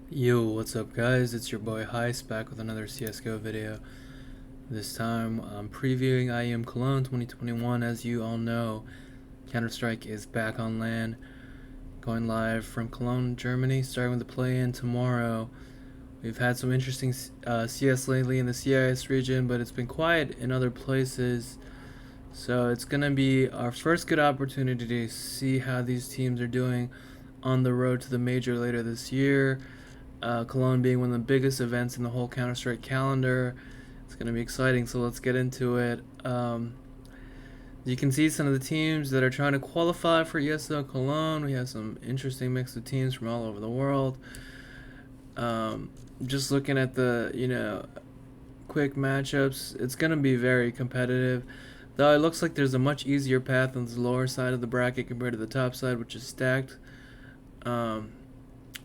Yo, what's up guys? It's your boy Heist back with another CSGO video. This time I'm previewing IEM Cologne 2021. As you all know, Counter-Strike is back on LAN, going live from Cologne, Germany, starting with the play-in tomorrow. We've had some interesting CS lately in the CIS region, but it's been quiet in other places. So it's going to be our first good opportunity to see how these teams are doing on the road to the major later this year. Cologne being one of the biggest events in the whole Counter-Strike calendar. It's going to be exciting, so let's get into it. You can see some of the teams that are trying to qualify for ESL Cologne. We have some interesting mix of teams from all over the world. Just looking at the, quick matchups, it's going to be very competitive. Though it looks like there's a much easier path on the lower side of the bracket compared to the top side, which is stacked.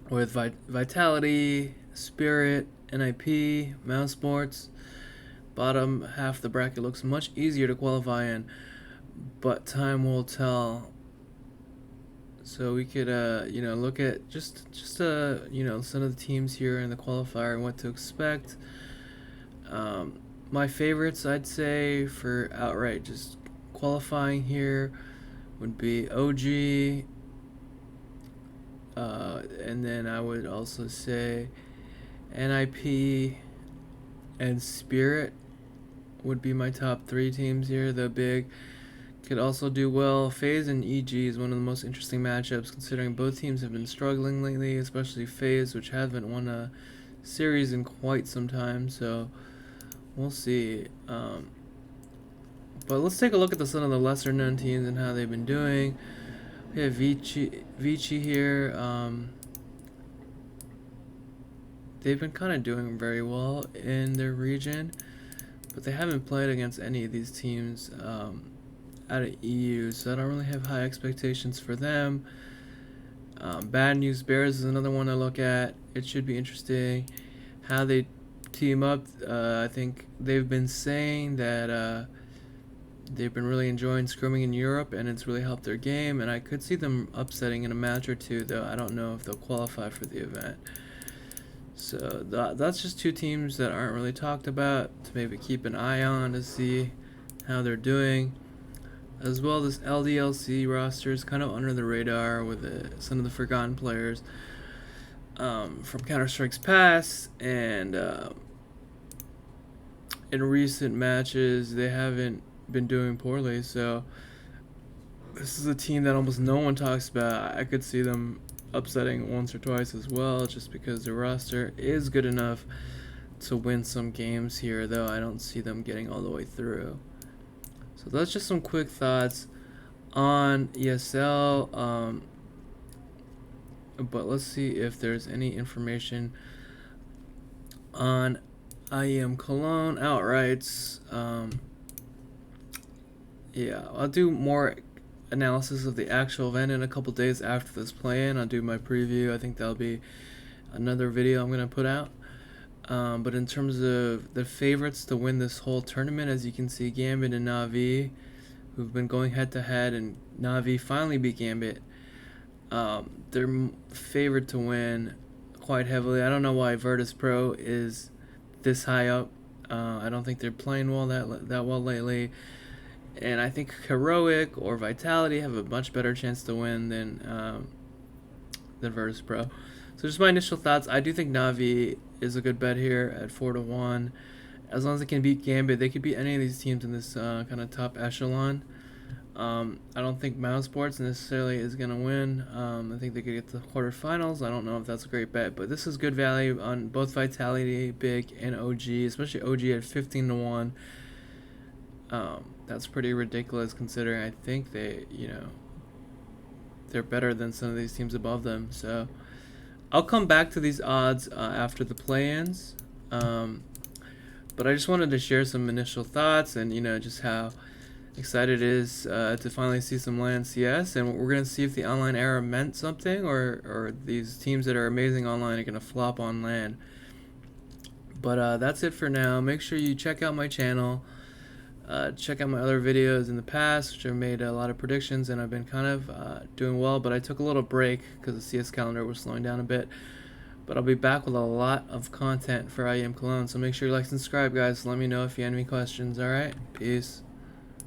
With Vitality, Spirit, NIP, Mouse Sports. Bottom half of the bracket looks much easier to qualify in, but time will tell. So we could, look at just some of the teams here in the qualifier and what to expect. My favorites, I'd say, for outright just qualifying here would be OG, and then I would also say NIP and Spirit would be my top three teams here. The big could also do well. FaZe and EG is one of the most interesting matchups, considering both teams have been struggling lately, especially FaZe, which haven't won a series in quite some time. So we'll see. But let's take a look at some of the lesser known teams and how they've been doing. We have Vici here. They've been kind of doing very well in their region, but they haven't played against any of these teams out of EU, so I don't really have high expectations for them. Bad News Bears is another one to look at. It should be interesting how they team up. I think they've been saying that they've been really enjoying scrimming in Europe, and it's really helped their game, and I could see them upsetting in a match or two, though I don't know if they'll qualify for the event. So that's just two teams that aren't really talked about to maybe keep an eye on to see how they're doing. As well, this LDLC roster is kind of under the radar with some of the forgotten players from Counter-Strike's past, and in recent matches they haven't been doing poorly. So this is a team that almost no one talks about. I could see them upsetting once or twice as well, just because the roster is good enough to win some games here, though I don't see them getting all the way through. So that's just some quick thoughts on ESL, but let's see if there's any information on IEM Cologne outrights. Yeah, I'll do more analysis of the actual event in a couple days after this play-in. I'll do my preview. I think that'll be another video I'm going to put out. But in terms of the favorites to win this whole tournament, as you can see, Gambit and Na'Vi, who've been going head-to-head, and Na'Vi finally beat Gambit. They're favored to win quite heavily. I don't know why Virtus Pro is this high up. I don't think they're playing well that well lately. And I think Heroic or Vitality have a much better chance to win than Virtus Pro. So just my initial thoughts. I do think Na'Vi is a good bet here at 4-1. As long as they can beat Gambit, they could beat any of these teams in this kind of top echelon. I don't think Mouse Sports necessarily is going to win. I think they could get to the quarterfinals. I don't know if that's a great bet, but this is good value on both Vitality, Big, and OG, especially OG at 15-1. That's pretty ridiculous considering I think they're better than some of these teams above them. So I'll come back to these odds after the play-ins. But I just wanted to share some initial thoughts and, just how excited it is to finally see some LAN CS. And we're going to see if the online era meant something or these teams that are amazing online are going to flop on LAN. But that's it for now. Make sure you check out my channel. Check out my other videos in the past, which I've made a lot of predictions, and I've been kind of doing well, but I took a little break because the CS calendar was slowing down a bit. But I'll be back with a lot of content for ESL Cologne, so make sure you like and subscribe, guys. Let me know if you have any questions. Alright, peace.